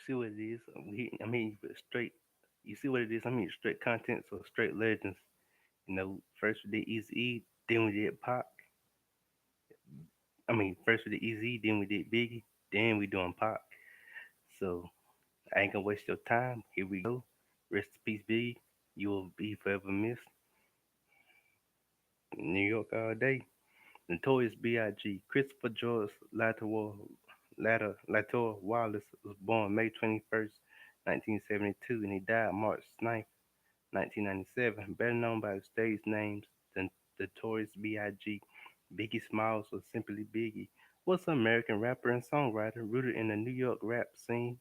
see what it is. I mean, straight. You see what it is. I mean, straight contents or straight legends. First we did Easy E, then we did Pac. I mean, first we did Easy, then we did Biggie, then we doing Pac. So I ain't gonna waste your time. Here we go. Rest in peace, Biggie. You will be forever missed. New York all day. Notorious B.I.G. Christopher George Latour Wallace was born May 21st, 1972, and he died March 9th, 1997. Better known by his stage names than Notorious B.I.G. Biggie Smalls, or simply Biggie, was an American rapper and songwriter rooted in the New York rap scene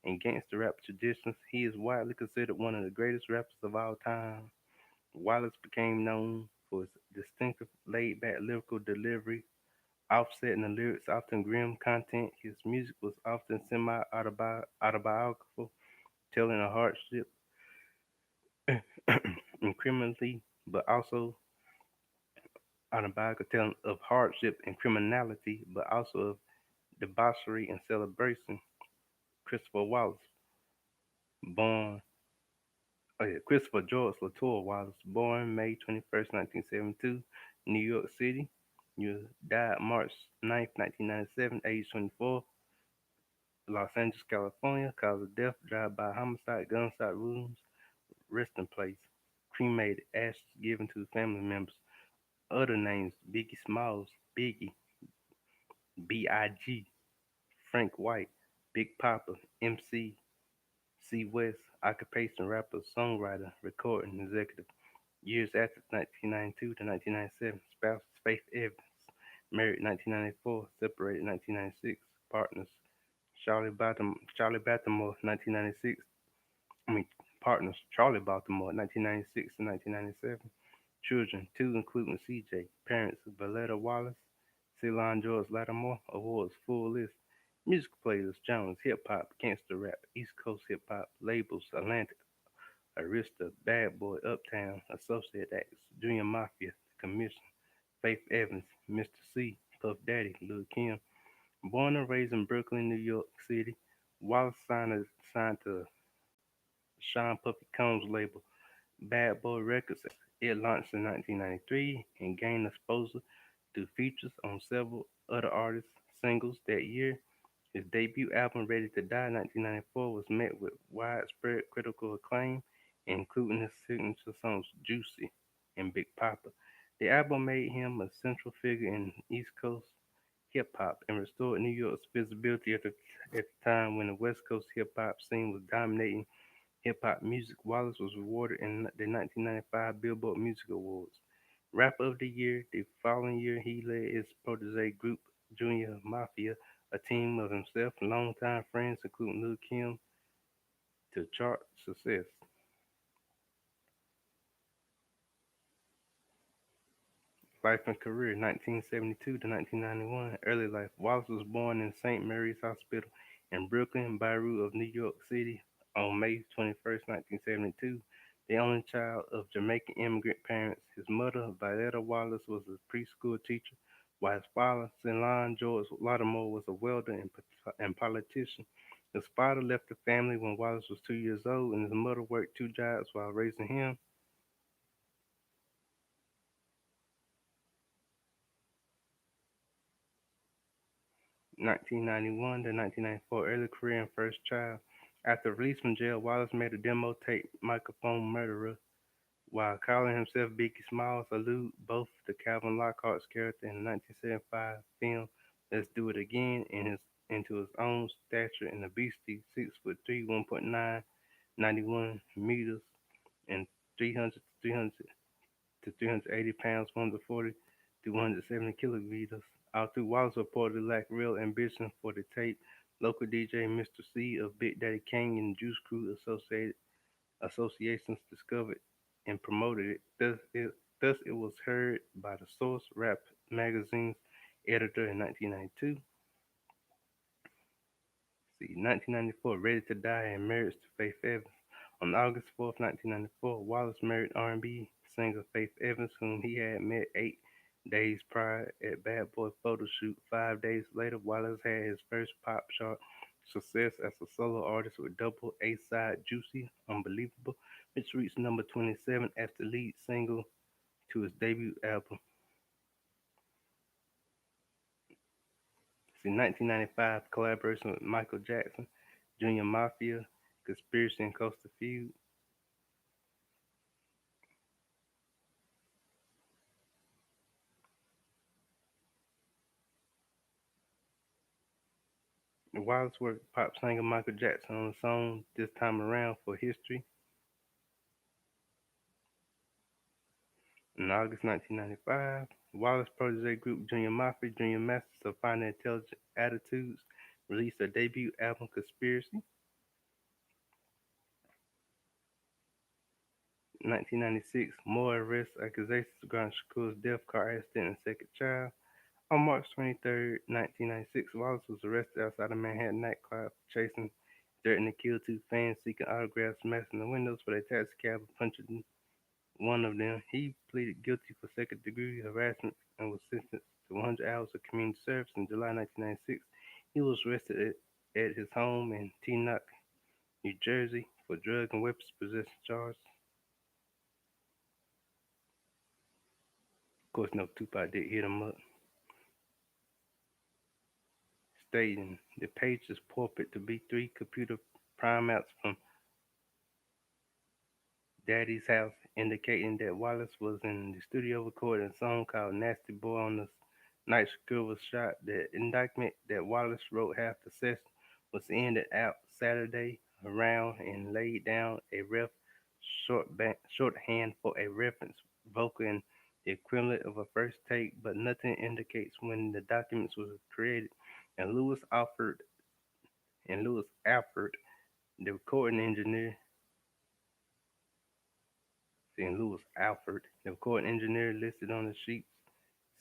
and gangster rap traditions. He is widely considered one of the greatest rappers of all time. Wallace became known for his distinctive laid-back lyrical delivery, offset in the lyrics, often grim content. His music was often semi-autobiographical, telling of hardship and criminality, but also autobiographical telling of hardship and criminality, but also of debauchery and celebration. Christopher Wallace, born Christopher George Latour Wallace, born May 21st, 1972, New York City. You died March 9th, 1997, age 24, Los Angeles, California. Cause of death, drive-by homicide, gunshot wounds, resting place. Cremated, ashes given to family members. Other names: Biggie Smalls, Biggie, B.I.G., Frank White, Big Papa, MC, C. West, occupation rapper, songwriter, recording executive. Years after 1992 to 1997, spouse Faith Evans, married 1994, separated 1996, partners Charlie Baltimore 1996. I mean partners Charlie Baltimore 1996 to 1997. Children, two including CJ. Parents Valletta Wallace, Ceylon George Lattimore. Awards full list. Music playlists, genres, hip hop, gangster rap, East Coast hip hop, labels, Atlantic, Arista, Bad Boy, Uptown, Associate Acts, Junior Mafia, The Commission, Faith Evans, Mr. C, Puff Daddy, Lil Kim. Born and raised in Brooklyn, New York City, Wallace signed to Sean Puffy Combs' label, Bad Boy Records. It launched in 1993 and gained exposure through features on several other artists' singles that year. His debut album, Ready to Die, 1994, was met with widespread critical acclaim, including his signature songs Juicy and Big Papa. The album made him a central figure in East Coast hip hop and restored New York's visibility at the time when the West Coast hip hop scene was dominating hip hop music. Wallace was rewarded in the 1995 Billboard Music Awards. Rapper of the Year. The following year, he led his protege group, Junior Mafia, a team of himself and longtime friends, including Lil Kim, to chart success. Life and career 1972 to 1991. Early life. Wallace was born in St. Mary's Hospital in Brooklyn, Bayrou of New York City on May 21st, 1972. The only child of Jamaican immigrant parents. His mother, Violetta Wallace, was a preschool teacher, while his father, Ceylon George Latimer, was a welder and politician. His father left the family when Wallace was 2 years old, and his mother worked two jobs while raising him. 1991 to 1994, early career and first child. After release from jail, Wallace made a demo tape, Microphone Murderer, while calling himself Biggie Smalls, allude both to Calvin Lockhart's character in the 1975 film Let's Do It Again and into his own stature in the beastie 6'3", 1.9, 91 meters, and 300 to 380 pounds, 140 to 170 kilograms. Although Wallace reportedly lacked real ambition for the tape, local DJ Mr. C of Big Daddy Kane and Juice Crew associations discovered and promoted it. Thus it was heard by the Source Rap magazine's editor in 1992. See, 1994, Ready to Die and Marriage to Faith Evans. On August 4th, 1994, Wallace married R&B singer Faith Evans, whom he had met 8 days prior at Bad Boy photo shoot. 5 days later, Wallace had his first pop chart success as a solo artist with double A side Juicy Unbelievable, which reached number 27 as the lead single to his debut album. In 1995, collaboration with Michael Jackson, Junior Mafia, Conspiracy and Coastal Feud. Wallace worked with pop singer Michael Jackson on a song this time around for History. In August 1995, Wallace protege group Junior Mafia, Junior Masters of Fine and Intelligent Attitudes, released their debut album Conspiracy. 1996, more arrests, accusations regarding Shakur's death, car accident, and second child. On March 23rd, 1996, Wallace was arrested outside a Manhattan nightclub, chasing, threatening to kill two fans seeking autographs, smashing the windows for their taxi cab, and punching one of them. He pleaded guilty for second-degree harassment and was sentenced to 100 hours of community service in July 1996. He was arrested at his home in Teaneck, New Jersey, for drug and weapons possession charges. Of course, no Tupac did hit him up, stating the pages purport to be three computer primouts from Daddy's house, indicating that Wallace was in the studio recording a song called Nasty Boy on the night Shakur was shot. The indictment that Wallace wrote half the session was ended out Saturday around and laid down a shorthand for a reference vocal in the equivalent of a first take, but nothing indicates when the documents were created. And Lewis Alford, the recording engineer, seeing Lewis Alford, the recording engineer listed on the sheets,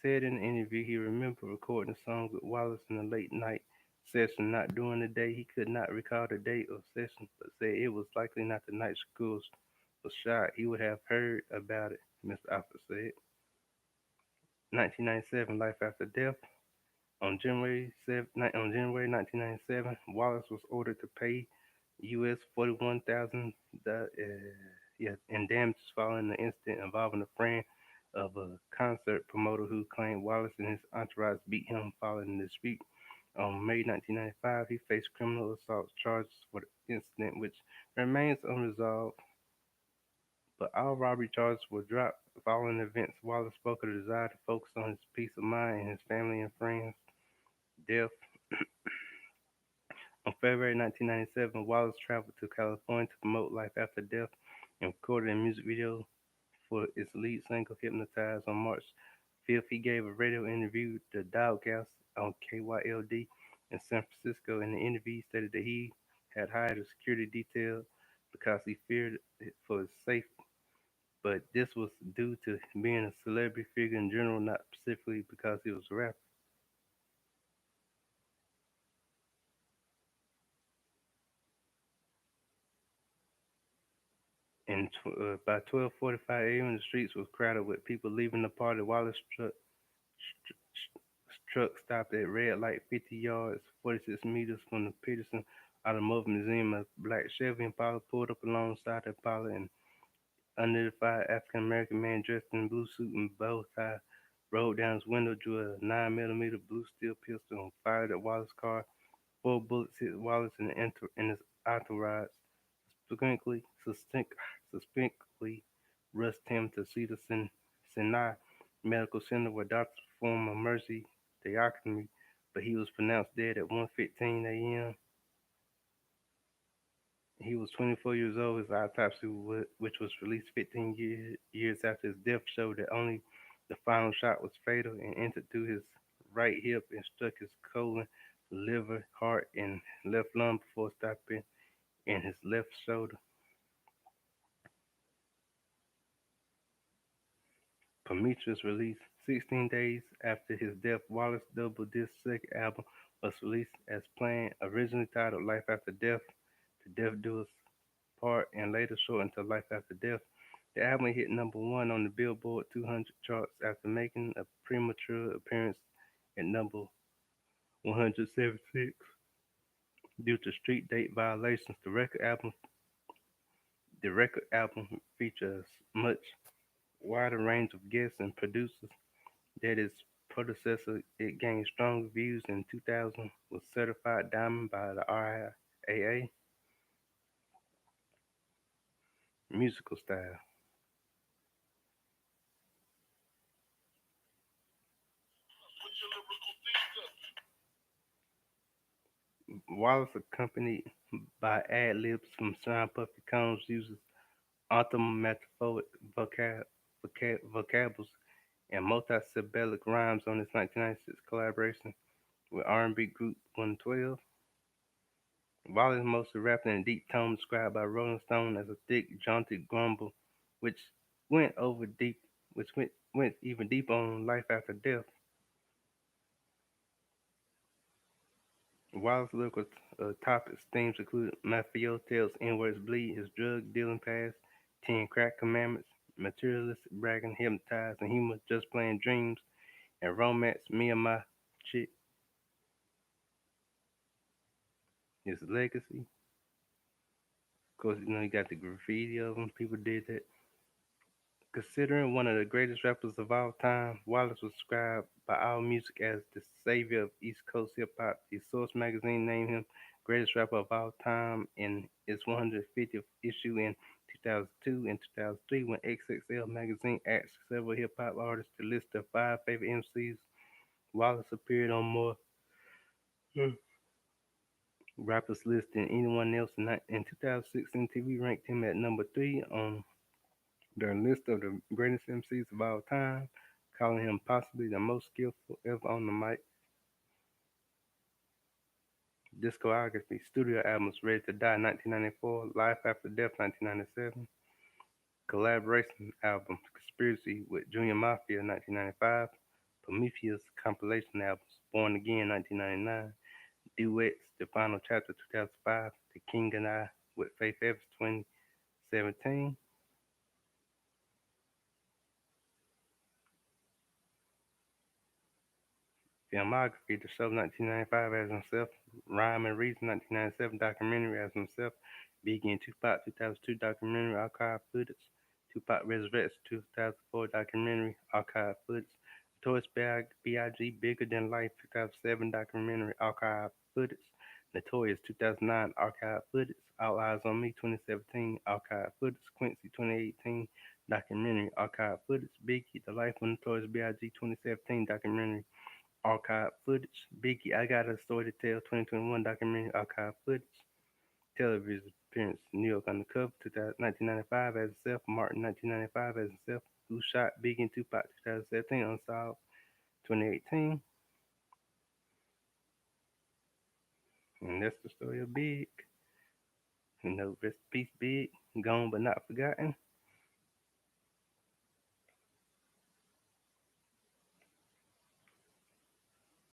said in an interview he remembered recording a song with Wallace in a late night session, not during the day. He could not recall the date of session, but said it was likely not the night Shakur was shot. He would have heard about it, Mr. Alford said. 1997, Life After Death. On January 1997, Wallace was ordered to pay U.S. 41,000 in damages following an incident involving a friend of a concert promoter who claimed Wallace and his entourage beat him following the dispute. On May 1995, he faced criminal assault charges for the incident, which remains unresolved. But all robbery charges were dropped following the events. Wallace spoke of a desire to focus on his peace of mind and his family and friends' death. On February 1997, Wallace traveled to California to promote Life After Death and recorded a music video for its lead single, Hypnotized. On March 5th, he gave a radio interview with the Doghouse on KYLD in San Francisco. In the interview, he stated that he had hired a security detail because he feared for his safety, but this was due to being a celebrity figure in general, not specifically because he was a rapper. And by 12:45 a.m., the streets was crowded with people leaving the party. Wallace truck stopped at red light 50 yards, 46 meters from the Peterson Automotive Museum. A black Chevy Impala pulled up alongside the Impala, and unidentified African American man dressed in blue suit and bow tie rolled down his window, drew a 9mm blue steel pistol, and fired at Wallace's car. Four bullets hit Wallace and his entourage, suspicantly rushed him to Sinai Medical Center where doctors performed a mercy theotomy, but he was pronounced dead at 1:15 a.m. He was 24 years old. His autopsy, which was released 15 years after his death, showed that only the final shot was fatal and entered through his right hip and struck his colon, liver, heart, and left lung before stopping in his left shoulder. Prometheus released 16 days after his death. Wallace's double disc second album was released as planned, originally titled Life After Death, The Death Do Us Part, and later shortened to Life After Death. The album hit number one on the Billboard 200 charts after making a premature appearance at number 176. Due to street date violations, the record album features much wider range of guests and producers that its predecessor. It gained strong reviews in 2000, was certified diamond by the RIAA. Musical style. Wallace, accompanied by ad libs from Sean Puffy Combs, uses onomatopoeic vocables and multisyllabic rhymes on his 1996 collaboration with R&B group 112. Wallace mostly rapped in a deep tone described by Rolling Stone as a thick, jaunty grumble, which went over deep, which went even deeper on life after death. Wallace's lyrical topics themes include Mafio tells N-words bleed, his drug dealing past, 10 crack commandments, materialistic bragging, hypnotized, and humor, just playing dreams, and romance, me and my chick, his legacy. Of course, you got the graffiti of him. People did that. Considering one of the greatest rappers of all time, Wallace was described by All Music as the savior of East Coast hip hop. The Source magazine named him greatest rapper of all time in its 150th issue in 2002 and 2003 when XXL magazine asked several hip hop artists to list their five favorite MCs. Wallace appeared on more rappers list than anyone else. In 2006, MTV ranked him at number three on their list of the greatest MCs of all time, calling him possibly the most skillful ever on the mic. Discography, studio albums, Ready to Die 1994, Life After Death 1997, collaboration albums, Conspiracy with Junior Mafia 1995, Prometheus compilation albums, Born Again 1999, Duets, The Final Chapter 2005, The King and I with Faith Evans 2017, Filmography: The Show 1995 as himself, Rhyme and Reason 1997 documentary as himself, Biggie and Tupac 2002 documentary archive footage, Tupac Resurrects 2004 documentary archive footage, Notorious B.I.G. Bigger Than Life 2007 documentary archive footage, Notorious 2009 archive footage, All Eyes on Me 2017 archive footage, Quincy 2018 documentary archive footage, Biggie The Life of Notorious B.I.G. 2017 documentary archive footage. Biggie, I Got a Story to Tell 2021 documentary archive footage. Television appearance, New York Undercover 1995 as himself, Martin 1995 as himself, Who Shot Biggie and Tupac 2017, Unsolved 2018. And that's the story of Big. Rest in peace, Big. Gone but not forgotten.